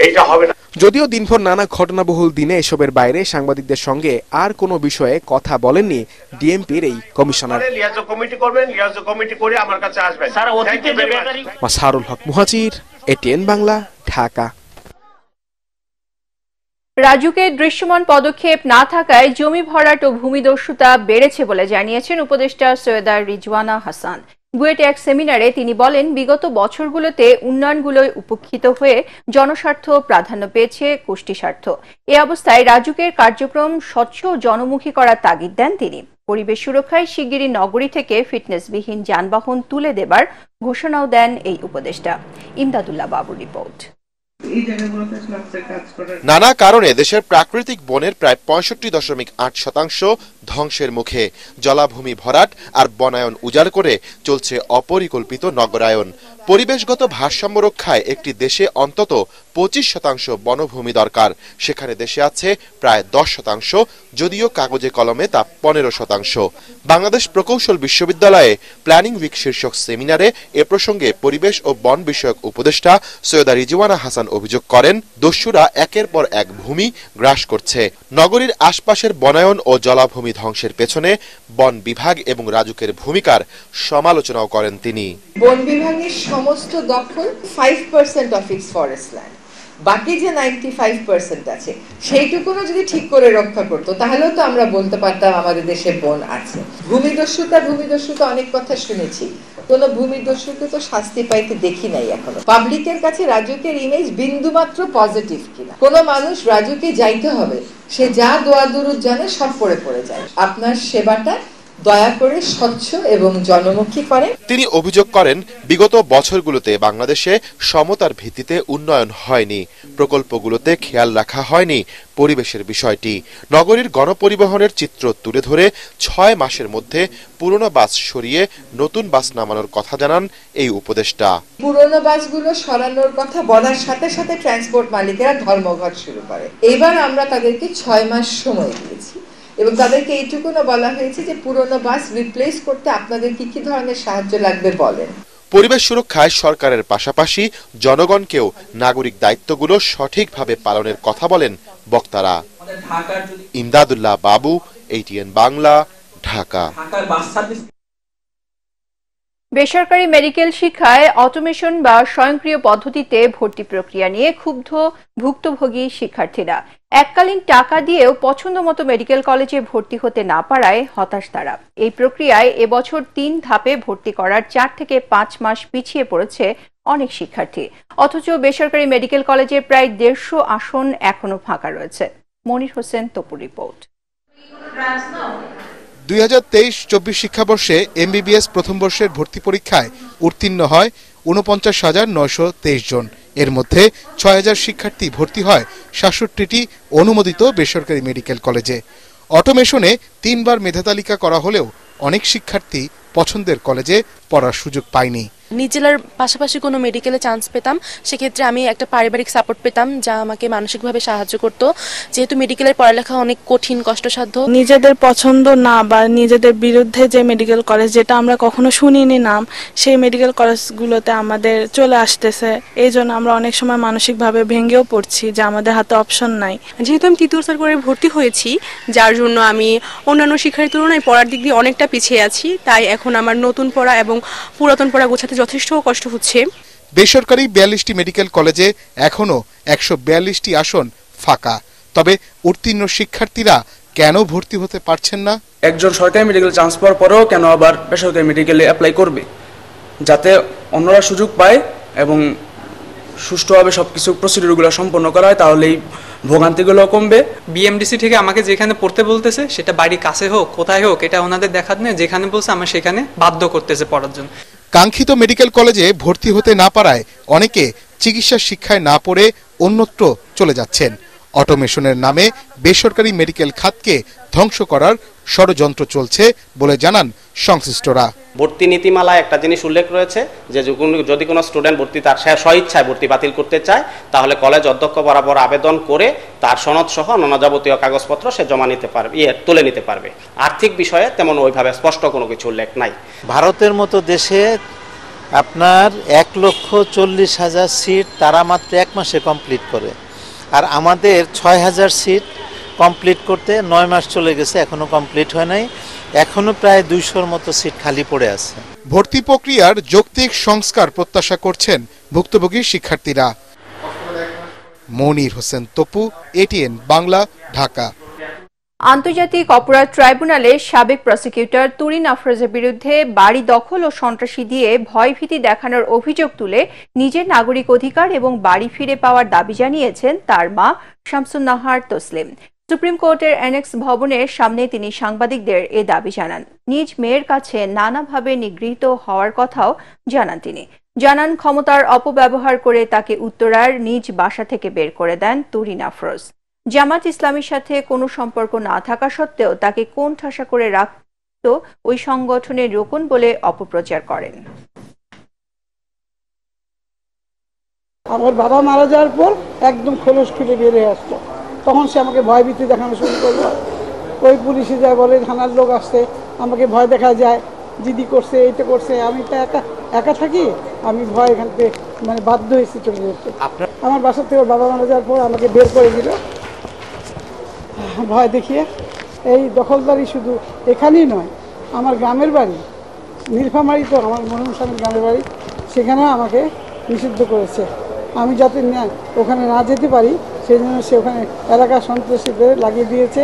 এইটা হবে না। যদিও দিনভর নানা ঘটনাবহুল দিনে এসবের বাইরে সাংবাদিকদের সঙ্গে আর কোনো বিষয়ে কথা বলেননি ডিএমপির এই কমিশনার। লিয়াজো কমিটি করবেন, লিয়াজো কমিটি করে আমার কাছে আসবেন। মাজহারুল হক মুহাজির, এটিএন বাংলা, ঢাকা। রাজুকের দৃশ্যমান পদক্ষেপ না থাকায় জমি ভরাট ও ভূমিদস্যুতা বেড়েছে বলে জানিয়েছেন উপদেষ্টা সৈয়দা রিজওয়ানা হাসান। বুয়েটে এক সেমিনারে তিনি বলেন, বিগত বছরগুলোতে উন্নয়নগুলোয় উপেক্ষিত হয়ে জনস্বার্থ প্রাধান্য পেয়েছে গোষ্ঠী স্বার্থ। এ অবস্থায় রাজুকের কার্যক্রম স্বচ্ছ ও জনমুখী করার তাগিদ দেন তিনি। পরিবেশ সুরক্ষায় শিগগিরই নগরী থেকে ফিটনেসবিহীন যানবাহন তুলে দেবার ঘোষণাও দেন এই উপদেষ্টা। ইমদাদুল্লাহ বাবুর রিপোর্ট। নানা কারণে দেশের প্রাকৃতিক বনের প্রায় 65.8% ধ্বংসের মুখে। জলাভূমি ভরাট আর বনায়ন উজাড় করে চলছে অপরিকল্পিত নগরায়ন। পরিবেশগত ভারসাম্য রক্ষায় একটি দেশে অন্তত 25% বনভূমি দরকার। সেখানে দেশে আছে প্রায় 10%, যদিও কাগজে কলমে তা 15%। বাংলাদেশ প্রকৌশল বিশ্ববিদ্যালয়ে প্ল্যানিং উইক শীর্ষক সেমিনারে এ প্রসঙ্গে পরিবেশ ও বন বিষয়ক উপদেষ্টা সৈয়দা রিজওয়ানা হাসান অভিযোগ করেন, দস্যুরা একের পর এক ভূমি গ্রাস করছে। নগরীর আশপাশের বনায়ন ও জলাভূমি ধ্বংসের পেছনে বন বিভাগ এবং রাজুকের ভূমিকার সমালোচনাও করেন তিনি। বন বিভাগের সমস্ত দখল 5% অফ ইটস ফরেস্ট ল্যান্ড, বাকি যে 95% আছে সেইটুকুনো যদি ঠিক করে রক্ষা করতো তাহলেও তো আমরা বলতে পারতাম আমাদের দেশে বন আছে। ভূমিদস্যুতা অনেক কথা শুনেছি, কোন ভূমিদস্যুকে তো শাস্তি পাইতে দেখি নাই এখনো। পাবলিকের কাছে রাজুকের ইমেজ বিন্দুমাত্র পজিটিভ কিনা। কোন মানুষ রাজুকে যাইতে হবে, সে যা দোয়া দুরুদ জানে সব পড়ে যায়। আপনার সেবাটা দয়া করে স্বচ্ছ এবং জনমুখী করেন। তিনি অভিযোগ করেন, বিগত বছরগুলোতে বাংলাদেশে সমতার ভিত্তিতে উন্নয়ন হয়নি, প্রকল্পগুলোতে খেয়াল রাখা হয়নি পরিবেশের বিষয়টি। নগরীর গণপরিবহনের চিত্র তুলে ধরে 6 মাসের মধ্যে পুরনো বাস সরিয়ে নতুন বাস নামানোর কথা জানান এই উপদেষ্টা। পুরনো বাসগুলো সরানোর কথা বলার সাথে সাথে ট্রান্সপোর্ট মালিকেরা ধর্মঘট শুরু করে। এবার আমরা তাদেরকে 6 মাস সময় দিয়েছি এবং তাদেরকে এইটুকুনো বলা হয়েছে যে পুরনো বাস রিপ্লেস করতে আপনাদের কি কি ধরনের সাহায্য লাগবে বলেন। পরিবেশ সুরক্ষায় সরকারের পাশাপাশি জনগণকেও নাগরিক দায়িত্বগুলো সঠিকভাবে পালনের কথা বলেন বক্তারা। ইমদাদুল্লাহ বাবু, এটিএন বাংলা, ঢাকা। বেসরকারি মেডিকেল শিক্ষায় অটোমেশন বা স্বয়ংক্রিয় পদ্ধতিতে ভর্তি প্রক্রিয়া নিয়ে ক্ষুব্ধ ভুক্তভোগী শিক্ষার্থীরা। এককালীন টাকা দিয়েও পছন্দ মতো মেডিকেল কলেজে ভর্তি হতে না পারায় হতাশ তারা। এই প্রক্রিয়ায় এবছর 3 ধাপে ভর্তি করার 4 থেকে 5 মাস পিছিয়ে পড়েছে অনেক শিক্ষার্থী। অথচ বেসরকারি মেডিকেল কলেজে প্রায় 150 আসন এখনো ফাঁকা রয়েছে। মনির হোসেন তপুর রিপোর্ট। 2023-24 শিক্ষাবর্ষে এমবিবিএস প্রথম বর্ষের ভর্তি পরীক্ষায় উত্তীর্ণ হয় 49,923 জন। এর মধ্যে ৬,০০০ শিক্ষার্থী ভর্তি হয় ৬৭টি অনুমোদিত বেসরকারি মেডিকেল কলেজে। অটোমেশনে ৩ বার মেধা তালিকা করা হলেও অনেক শিক্ষার্থী পছন্দের কলেজে পড়ার সুযোগ পায়নি। নিজ জেলার পাশাপাশি কোনো মেডিকেলে চান্স পেতাম, সেক্ষেত্রে আমি একটা পারিবারিক সাপোর্ট পেতাম যা আমাকে মানসিকভাবে সাহায্য করত। যেহেতু মেডিকেলের পড়ালেখা অনেক কঠিন কষ্টসাধ্য, নিজেদের পছন্দ না বা নিজেদের বিরুদ্ধে যে মেডিকেল কলেজ যেটা আমরা কখনো শুনিনি নাম, সেই মেডিকেল কলেজগুলোতে আমাদের চলে আসতেছে। এই জন্য আমরা অনেক সময় মানসিকভাবে ভেঙেও পড়ছি যে আমাদের হাতে অপশন নাই। যেহেতু আমি তৃতীয় স্তর করে ভর্তি হয়েছি, যার জন্য আমি অন্যান্য শিক্ষার্থীর তুলনায় পড়ার দিক দিয়ে অনেকটা পিছিয়ে আছি, তাই এখন আমার নতুন পড়া এবং পুরাতন পড়া গোছাতে যথেষ্ট কষ্ট হচ্ছে। বেসরকারি 42টি মেডিকেল কলেজে এখনো 142টি আসন ফাঁকা। তবে উত্তীর্ণ শিক্ষার্থীরা কেন ভর্তি হতে পারছেন না? একজন সরকারি মেডিকেল চান্স পাওয়ার পরেও কেন আবার বেসরকারি মেডিকেলে অ্যাপ্লাই করবে, যাতে অন্যরা সুযোগ পায় এবং সুষ্ঠুভাবে সবকিছু প্রসিডিউরগুলো সম্পন্ন করা হয়, তাহলেই ভোগান্তিগুলো কমবে। বিএমডিসি থেকে আমাকে যেখানে পড়তে বলতেছে, সেটা বাড়ির কাছে হোক কোথায় হোক, এটা ওনাদের দেখার নেই, যেখানে বলছে আমার সেখানে বাধ্য করতেছে পড়ার জন্য। কাঙ্ক্ষিত মেডিকেল কলেজে ভর্তি হতে না পারায় অনেকে চিকিৎসা শিক্ষায় না পড়ে অন্যত্র চলে যাচ্ছেন। অটোমেশনের নামে বেসরকারি মেডিকেল খাতকে ধ্বংস করার ষড়যন্ত্র চলছে বলে জানান সংশ্লিষ্টরা। ভর্তি নীতিমালায় একটা জিনিস উল্লেখ রয়েছে যে যদি কোনো স্টুডেন্ট ভর্তি তার স্বইচ্ছায় ভর্তি বাতিল করতে চায়, তাহলে কলেজ অধ্যক্ষ বরাবর আবেদন করে তার সনদ সহ অন্যান্য যাবতীয় কাগজপত্র সে জমা নিতে পারবে, তুলে নিতে পারবে। আর্থিক বিষয়ে তেমন ওইভাবে স্পষ্ট কোনো কিছু উল্লেখ নাই। ভারতের মতো দেশে আপনার 1,40,000 সিট তারা মাত্র 1 মাসে কমপ্লিট করে, আর আমাদের 6,000 সিট কমপ্লিট করতে 9 মাস চলে গেছে, এখনো কমপ্লিট হয় নাই। এখনো প্রায় 200-র মতো সিট খালি পড়ে আছে। ভর্তি প্রক্রিয়ার যৌক্তিক সংস্কার প্রত্যাশা করছেন ভুক্তভোগী শিক্ষার্থীরা। মনির হোসেন তপু, এটিএন বাংলা, ঢাকা। আন্তর্জাতিক অপরাধ ট্রাইব্যুনালে সাবেক প্রসিকিউটর তুরিন আফরোজের বিরুদ্ধে বাড়ি দখল ও সন্ত্রাসী দিয়ে ভয়ভীতি দেখানোর অভিযোগ তুলে নিজের নাগরিক অধিকার এবং বাড়ি ফিরে পাওয়ার দাবি জানিয়েছেন তার মা শামসুন নাহার তসলিম। সুপ্রিম কোর্টের অ্যানেক্স ভবনের সামনে তিনি সাংবাদিকদের এ দাবি জানান। নিজ মেয়ের কাছে নানাভাবে নিগৃহীত হওয়ার কথাও জানান তিনি। জানান ক্ষমতার অপব্যবহার করে তাকে উত্তরার নিজ বাসা থেকে বের করে দেন তুরিন আফরোজ। জামাত ইসলামীর সাথে কোনো সম্পর্ক না থাকা সত্ত্বেও তাকে কোণঠাসা করে রাখত ওই সংগঠনের রোকন বলে অপপ্রচার করেন। আমার বাবা মারা যাওয়ার পর একদম খোলস খুলে বেরিয়ে আসতো, তখন সে আমাকে ভয়ভীতি দেখানো শুরু করলো। ওই পুলিশে যায় বলে থানার লোক আসছে, আমাকে ভয় দেখা যায়, জিডি করছে, এইটা করছে। আমি তো একা থাকি, আমি ভয় এখান থেকে বাধ্য হয়েছি চলে যেতে। আমার বাসা থেকে বাবা মারা যাওয়ার পর আমাকে বের করে দিল ভয় দেখিয়ে। এই দখলদারি শুধু এখানেই নয়, আমার গ্রামের বাড়ি নীলফামারী, তো আমার মনমুন স্বামীর গ্রামের বাড়ি, সেখানেও আমাকে নিষিদ্ধ করেছে। আমি যাতে ওখানে না যেতে পারি সেই জন্য সে ওখানে এলাকা সন্ত্রাসীদের লাগিয়ে দিয়েছে।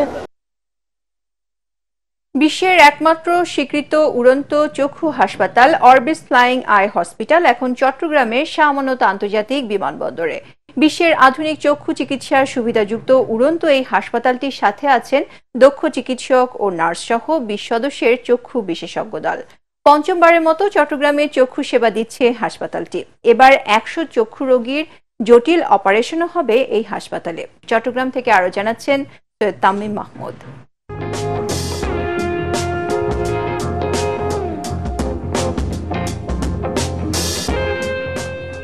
বিশ্বের একমাত্র স্বীকৃত উড়ন্ত চক্ষু হাসপাতাল অরবিস ফ্লাইং আই হসপিটাল এখন চট্টগ্রামের শাহ আমানত আন্তর্জাতিক বিমানবন্দরে। বিশ্বের আধুনিক চক্ষু চিকিৎসার সুবিধাযুক্ত উড়ন্ত এই হাসপাতালটির সাথে আছেন দক্ষ চিকিৎসক ও নার্স সহ 20 সদস্যের চক্ষু বিশেষজ্ঞ দল। পঞ্চমবারের মতো চট্টগ্রামে চক্ষু সেবা দিচ্ছে হাসপাতালটি। এবার 100 চক্ষু রোগীর জটিল অপারেশনও হবে এই হাসপাতালে। চট্টগ্রাম থেকে আরো জানাচ্ছেন সৈয়দ তামিম মাহমুদ।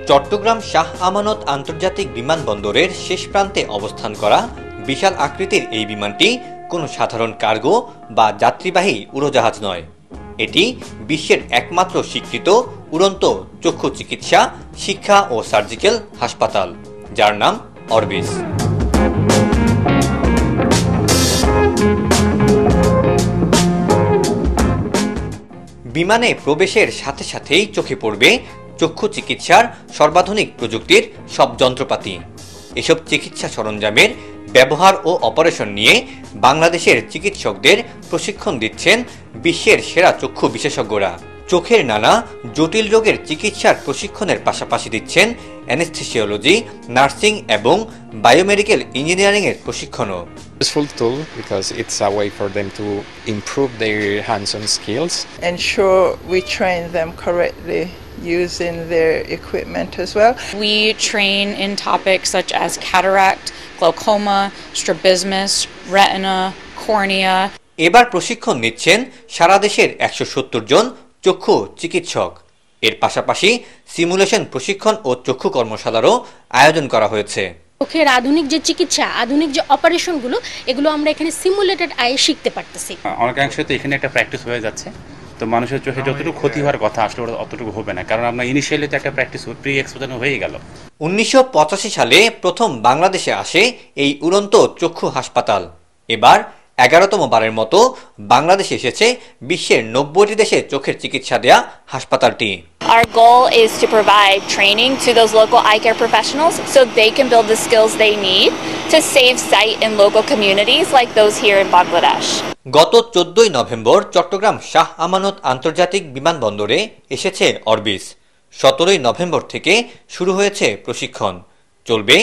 চট্টগ্রাম শাহ আমানত আন্তর্জাতিক বিমানবন্দরের শেষ প্রান্তে অবস্থান করা বিশাল আকৃতির এই বিমানটি কোনো সাধারণ কার্গো বা যাত্রীবাহী উড়োজাহাজ নয়। এটি বিশ্বের একমাত্র স্বীকৃত উড়ন্ত চক্ষু চিকিৎসা, শিক্ষা ও সার্জিক্যাল হাসপাতাল, যার নাম অরবিস। বিমানে প্রবেশের সাথে সাথেই চোখে পড়বে চক্ষু চিকিৎসার সর্বাধুনিক প্রযুক্তির সব যন্ত্রপাতি। এসব চিকিৎসা সরঞ্জামের ব্যবহার ও অপারেশন নিয়ে বাংলাদেশের চিকিৎসকদের প্রশিক্ষণ দিচ্ছেন বিশ্বের সেরা চক্ষু বিশেষজ্ঞরা। চোখের নানা জটিল রোগের চিকিৎসার প্রশিক্ষণের পাশাপাশি দিচ্ছেন অ্যানেস্থেসিওলজি, নার্সিং এবং বায়োমেডিক্যাল ইঞ্জিনিয়ারিং এর প্রশিক্ষণও। Useful tool because it's a way for them to improve their hands-on skills. Ensure we train them correctly use in their equipment as well. We train in topics such as cataract, glaucoma, strabismus, retina, cornea. এবার প্রশিক্ষণ নিচ্ছেন সারা দেশের 170 জন চক্ষু চিকিৎসক। এর পাশাপাশি simulation প্রশিক্ষণ ও চক্ষু কর্মশালারও আয়োজন করা হয়েছে। চোখের আধুনিক যে চিকিৎসা, আধুনিক যে অপারেশনগুলো, এগুলো আমরা এখানে সিমুলেটেড আয়ে শিখতে পারতেছি। অনেকাংশে তো এখানে একটা প্র্যাকটিস হয়ে যাচ্ছে, তো মানুষের চোখে যতটুকু ক্ষতি হওয়ার কথা আসলে অতটুকু হবে না, কারণ আমরা ইনিশিয়ালি তো একটা প্র্যাকটিস প্রি এক্সপোজার হয়ে গেল। 1985 সালে প্রথম বাংলাদেশে আসে এই উড়ন্ত চক্ষু হাসপাতাল। এবার 11তম বারের মতো বাংলাদেশে এসেছে বিশ্বের 90টি দেশে চোখের চিকিৎসা দেয়া হাসপাতালটি। Our goal is to provide training to those local eye care professionals so they can build the skills they need to save sight in local communities like those here in Bangladesh. গত 14 November Chittagong Shah Amanat আন্তর্জাতিক বিমানবন্দরে এসেছে Orbis. 17 November থেকে শুরু হয়েছে প্রশিক্ষণ, চলবে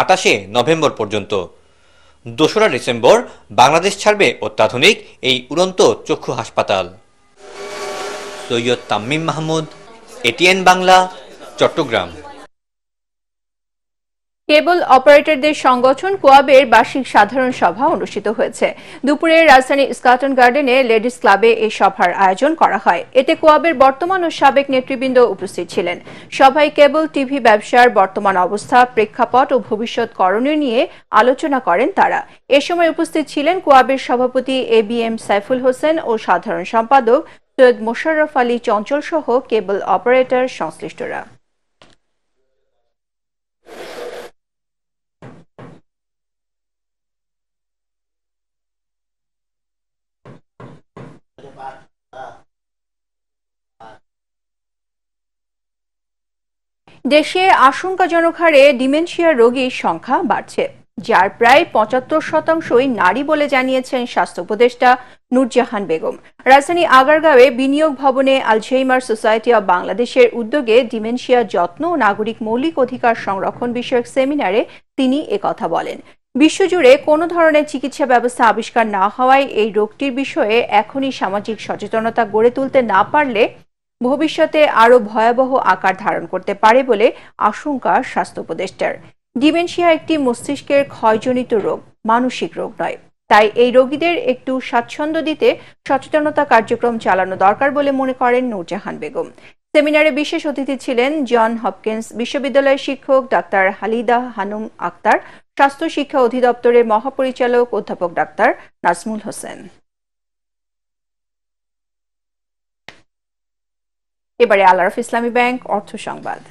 28 November পর্যন্ত। 2রা ডিসেম্বর বাংলাদেশ ছাড়বে অত্যাধুনিক এই উড়ন্ত চক্ষু হাসপাতাল। সৈয়দ তামিম মাহমুদ, এটিএন বাংলা, চট্টগ্রাম। কেবল অপারেটরদের সংগঠন কোয়াবের বার্ষিক সাধারণ সভা অনুষ্ঠিত হয়েছে। দুপুরে রাজধানী স্কটন গার্ডেনে লেডিস ক্লাবে এই সভার আয়োজন করা হয়। এতে কোয়াবের বর্তমান ও সাবেক নেতৃবৃন্দ উপস্থিত ছিলেন। সভায় কেবল টিভি ব্যবসার বর্তমান অবস্থা, প্রেক্ষাপট ও ভবিষ্যৎ করণীয় নিয়ে আলোচনা করেন তারা। এ সময় উপস্থিত ছিলেন কোয়াবের সভাপতি ABM সাইফুল হোসেন ও সাধারণ সম্পাদক সৈয়দ মোশাররফ আলী চঞ্চল সহ কেবল অপারেটর সংশ্লিষ্টরা। দেশে আশঙ্কাজনক হারে ডিমেনশিয়া রোগীর সংখ্যা বাড়ছে, যার প্রায় 75%ই নারী বলে জানিয়েছেন স্বাস্থ্য উপদেষ্টা নূরজাহান বেগম। রাজধানী আগারগাঁওয়ে বিনিয়োগ ভবনে আলঝেইমার সোসাইটি অব বাংলাদেশের উদ্যোগে ডিমেনশিয়া যত্ন ও নাগরিক মৌলিক অধিকার সংরক্ষণ বিষয়ক সেমিনারে তিনি একথা বলেন। বিশ্বজুড়ে কোনো ধরনের চিকিৎসা ব্যবস্থা আবিষ্কার না হওয়ায় এই রোগটির বিষয়ে এখনই সামাজিক সচেতনতা গড়ে তুলতে না পারলে ভবিষ্যতে আরও ভয়াবহ আকার ধারণ করতে পারে বলে আশঙ্কা স্বাস্থ্য উপদেষ্টার। ডিমেনশিয়া একটি মস্তিষ্কের ক্ষয়জনিত রোগ, মানসিক রোগ নয়। তাই এই রোগীদের একটু স্বাচ্ছন্দ্য দিতে সচেতনতা কার্যক্রম চালানো দরকার বলে মনে করেন নূরজাহান বেগম। সেমিনারে বিশেষ অতিথি ছিলেন জন হপকিন্স বিশ্ববিদ্যালয়ের শিক্ষক ডাক্তার হালিদা হানুম আক্তার, স্বাস্থ্য শিক্ষা অধিদপ্তরের মহাপরিচালক অধ্যাপক ডাক্তার নাজমুল হোসেন। এবারে আল আরাফ ইসলামী ব্যাংক অর্থ সংবাদ।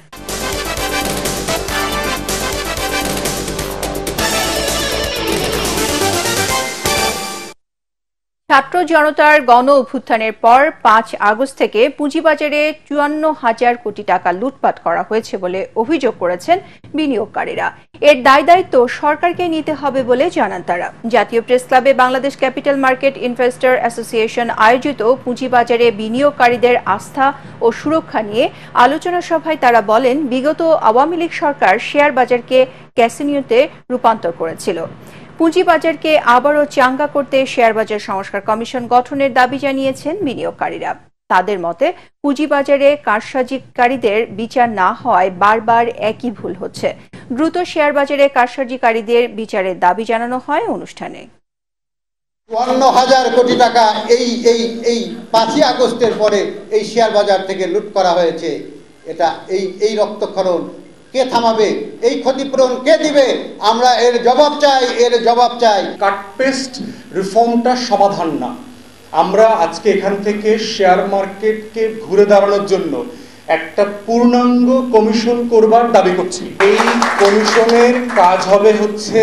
ছাত্র জনতার গণ অভ্যুত্থানের পর 5 আগস্ট থেকে পুঁজিবাজারে 54,000 কোটি টাকা লুটপাট করা হয়েছে বলে অভিযোগ করেছেন বিনিয়োগকারীরা। এর দায় দায়িত্ব সরকারকে নিতে হবে বলে জানান তারা। জাতীয় প্রেস ক্লাবে Bangladesh capital market investor association আয়োজিত পুঁজিবাজারে বিনিয়োগকারীদের আস্থা ও সুরক্ষা নিয়ে আলোচনা সভায় তারা বলেন, বিগত আওয়ামী লীগ সরকার শেয়ার বাজারকে ক্যাসিনোতে রূপান্তর করেছিল। পুঁজিবাজারকে আবারও চাঙ্গা করতে শেয়ারবাজার সংস্কার কমিশন গঠনের দাবি জানিয়েছেন বিনিয়োগকারীরা। তাদের মতে পুঁজিবাজারে কারসাজিকারীদের বিচার না হওয়ায় বারবার একই ভুল হচ্ছে। দ্রুত শেয়ারবাজারে কারসাজিকারীদের বিচারের দাবি জানানো হয় অনুষ্ঠানে। 54,000 কোটি টাকা এই 5ই আগস্টের পরে এই শেয়ার বাজার থেকে লুট করা হয়েছে। এটা এই রক্তক্ষরণ কে থামাবে? এই ক্ষতিপূরণ কে দিবে? আমরা এর জবাব চাই। কাট-পেস্ট রিফর্মটা সমাধান না। আমরা আজকে এখান থেকে শেয়ার মার্কেটকে ঘুরে দাঁড়ানোর জন্য একটা পূর্ণাঙ্গ কমিশন করবার দাবি করছি। এই কমিশনের কাজ হবে হচ্ছে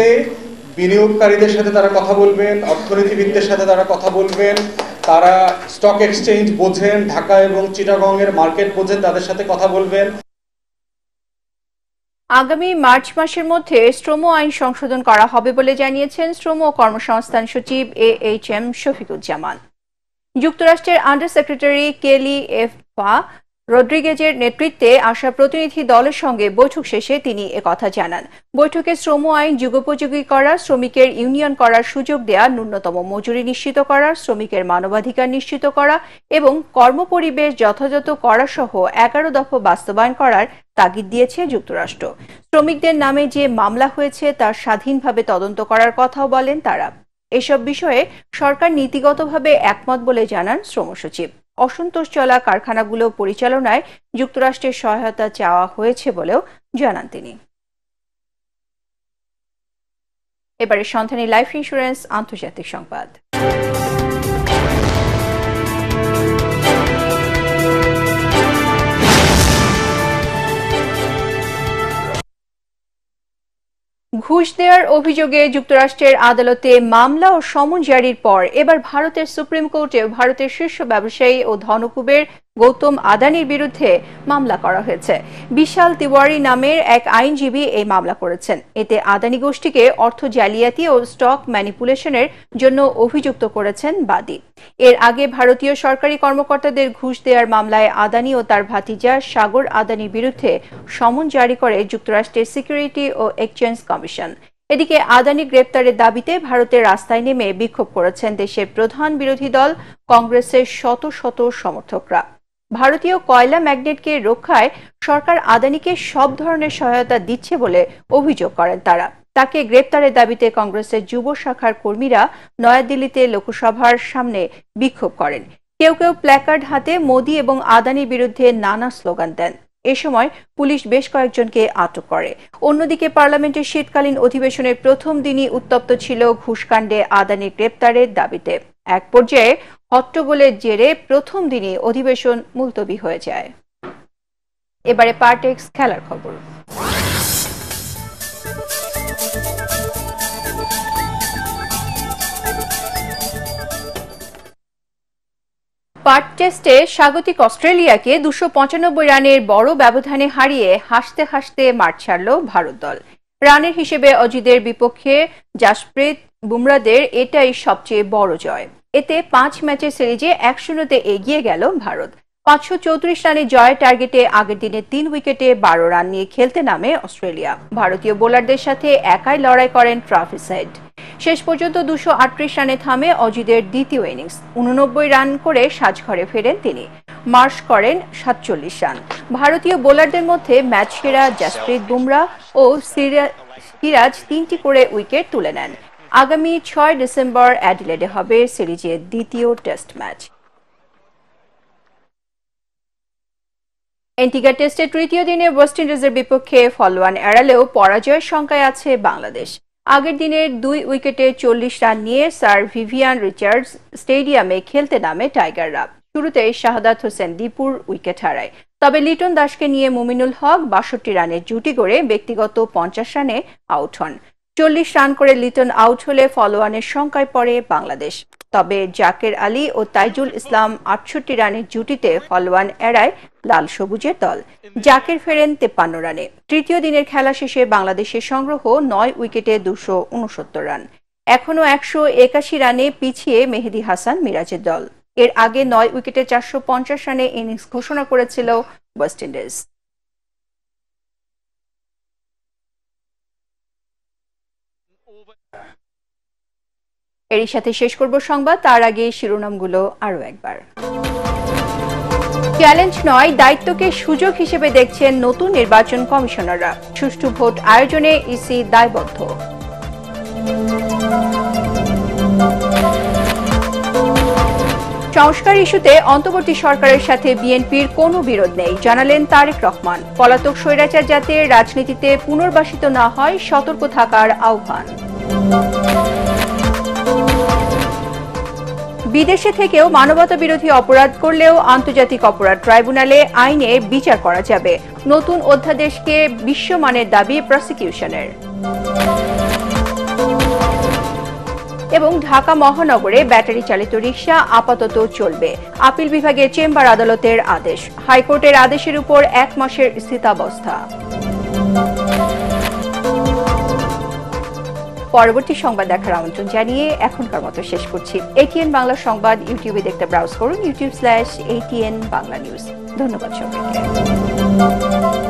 বিনিয়োগকারীদের সাথে তারা কথা বলবেন, অর্থনীতিবিদদের সাথে তারা কথা বলবেন, তারা স্টক এক্সচেঞ্জ বোঝেন, ঢাকা এবং চিটাগংয়ের মার্কেট বোঝেন, তাদের সাথে কথা বলবেন। আগামী মার্চ মাসের মধ্যে শ্রম আইন সংশোধন করা হবে বলে জানিয়েছেন শ্রম ও কর্মসংস্থান সচিব AHM শফিকুজ্জামান। যুক্তরাষ্ট্রের আন্ডার সেক্রেটারি কেলি এফ পা রদ্রিগেজের নেতৃত্বে আসা প্রতিনিধি দলের সঙ্গে বৈঠক শেষে তিনি একথা জানান। বৈঠকে শ্রম আইন যুগোপযোগী করা, শ্রমিকের ইউনিয়ন করার সুযোগ দেয়া, ন্যূনতম মজুরি নিশ্চিত করা, শ্রমিকের মানবাধিকার নিশ্চিত করা এবং কর্মপরিবেশ যথাযথ করা সহ 11 দফা বাস্তবায়ন করার তাগিদ দিয়েছে যুক্তরাষ্ট্র। শ্রমিকদের নামে যে মামলা হয়েছে তার স্বাধীনভাবে তদন্ত করার কথাও বলেন তারা। এসব বিষয়ে সরকার নীতিগতভাবে একমত বলে জানান শ্রম সচিব। অসন্তোষ চলা কারখানাগুলো পরিচালনায় যুক্তরাষ্ট্রের সহায়তা চাওয়া হয়েছে বলেও জানান তিনি। এবারে সন্ধানী লাইফ ইন্স্যুরেন্স আন্তর্জাতিক সংবাদ। ঘুষ দেওয়ার অভিযোগে যুক্তরাষ্ট্রের আদালতে মামলা ও সমন জারির পর এবার ভারতের সুপ্রিম কোর্টে ভারতের শীর্ষ ব্যবসায়ী ও ধনকুবের গৌতম আদানির বিরুদ্ধে মামলা করা হয়েছে। বিশাল তিওয়ারি নামের এক আইনজীবী এই মামলা করেছেন। এতে আদানি গোষ্ঠীকে অর্থ জালিয়াতি ও স্টক ম্যানিপুলেশনের জন্য অভিযুক্ত করেছেন বাদী। এর আগে ভারতীয় সরকারি কর্মকর্তাদের ঘুষ দেওয়ার মামলায় আদানি ও তার ভাতিজা সাগর আদানির বিরুদ্ধে সমন জারি করে যুক্তরাষ্ট্রের সিকিউরিটি ও এক্সচেঞ্জ কমিশন। এদিকে আদানি গ্রেপ্তারের দাবিতে ভারতের রাস্তায় নেমে বিক্ষোভ করেছেন দেশের প্রধান বিরোধী দল কংগ্রেসের শত শত সমর্থকরা। ভারতীয় কয়লা ম্যাগনেটকে রক্ষায় সরকার আদানিকে সব ধরনের সহায়তা দিচ্ছে বলে অভিযোগ করেন তারা। তাকে গ্রেপ্তারের দাবিতে কংগ্রেসের যুব শাখার কর্মীরা নয়াদিল্লিতে লোকসভার সামনে বিক্ষোভ করেন। কেউ কেউ প্ল্যাকার্ড হাতে মোদি এবং আদানির বিরুদ্ধে নানা স্লোগান দেন। এ সময় পুলিশ বেশ কয়েকজনকে আটক করে। অন্যদিকে পার্লামেন্টের শীতকালীন অধিবেশনের প্রথম দিনই উত্তপ্ত ছিল ঘুষকাণ্ডে আদানির গ্রেপ্তারের দাবিতে। এক পর্যায়ে হট্টগোলের জেরে প্রথম দিনই অধিবেশন মুলতবি হয়ে যায়। এবারে পার্টেক্স খেলার খবর। পার্ট টেস্টে স্বাগতিক অস্ট্রেলিয়াকে 295 রানের বড় ব্যবধানে হারিয়ে হাসতে হাসতে মাঠ ছাড়ল ভারত দল। রানের হিসেবে অজিদের বিপক্ষে জাসপ্রীত বুমরাদের এটাই সবচেয়ে বড় জয়। এতে 5 ম্যাচের সিরিজে 1-0 এগিয়ে গেল ভারত। 534 রানের জয়ের টার্গেটে আগের দিনে 3 উইকেটে 12 রান নিয়ে খেলতে নামে অস্ট্রেলিয়া। ভারতীয় বোলারদের সাথে একাই লড়াই করেন ট্রাভিস হেড। শেষ পর্যন্ত 238 রানে থামে অজিদের দ্বিতীয় ইনিংস। 89 রান করে সাজঘরে ফেরেন তিনি। মার্শ করেন 47 রান। ভারতীয় বোলারদের মধ্যে ম্যাচ সেরা জাসপ্রীত বুমরা ও সিরাজ 3টি করে উইকেট তুলে নেন। আগামী 6 ডিসেম্বর অ্যাডিলেডে হবে সিরিজের দ্বিতীয় টেস্ট ম্যাচ। এন্টিগা টেস্টের তৃতীয় দিনে ওয়েস্ট ইন্ডিজের বিপক্ষে ফলোয়ান এড়ালেও পরাজয়ের শঙ্কায় আছে বাংলাদেশ। আগের দিনের 2 উইকেটে 40 রান নিয়ে স্যার ভিভিয়ান রিচার্ডস স্টেডিয়ামে খেলতে নামে টাইগাররা। শুরুতে শাহাদাত হোসেন দীপুর উইকেট হারায়। তবে লিটন দাসকে নিয়ে মুমিনুল হক 62 রানের জুটি গড়ে ব্যক্তিগত 50 রানে আউট হন। 40 রান করে লিটন আউট হলে ফলোয়ানের শঙ্কায় পড়ে বাংলাদেশ। তবে জাকের আলী ও তাইজুল ইসলাম 68 রানের জুটিতে ফলোয়ান এড়ায় লাল সবুজের দল। জাকের ফেরেন 53 রানে। তৃতীয় দিনের খেলা শেষে বাংলাদেশের সংগ্রহ 9 উইকেটে 269 রান। এখনও 181 রানে পিছিয়ে মেহেদী হাসান মিরাজের দল। এর আগে 9 উইকেটে 450 রানে ইনিংস ঘোষণা করেছিল ওয়েস্ট ইন্ডিজ। এরই সাথে শেষ করব সংবাদ। তার আগে শিরোনামগুলো আরো একবার। চ্যালেঞ্জ নয়, দায়িত্বকে সুযোগ হিসেবে দেখছেন নতুন নির্বাচন কমিশনাররা। সুষ্ঠু ভোট আয়োজনে ইসি দায়বদ্ধ। সংস্কার ইস্যুতে অন্তর্বর্তী সরকারের সাথে বিএনপির কোনো বিরোধ নেই, জানালেন তারেক রহমান। পলাতক স্বৈরাচার যাতে রাজনীতিতে পুনর্বাসিত না হয়, সতর্ক থাকার আহ্বান। বিদেশে থেকেও মানবতা বিরোধী অপরাধ করলেও আন্তর্জাতিক অপরাধ ট্রাইব্যুনালে আইনে বিচার করা যাবে। নতুন অধ্যাদেশকে বিশ্বমানের দাবি প্রসিকিউশনের। এবং ঢাকা মহানগরে ব্যাটারি চালিত রিকশা আপাতত চলবে। আপিল বিভাগের চেম্বার আদালতের আদেশ। হাইকোর্টের আদেশের উপর 1 মাসের স্থিতাবস্থা। পরবর্তী সংবাদ দেখার আমন্ত্রণ জানিয়ে এখনকার মতো শেষ করছি। ATN বাংলা সংবাদ ইউটিউবে দেখতে ব্রাউজ করুন youtube.com/ATN বাংলা নিউজ। ধন্যবাদ সবাইকে।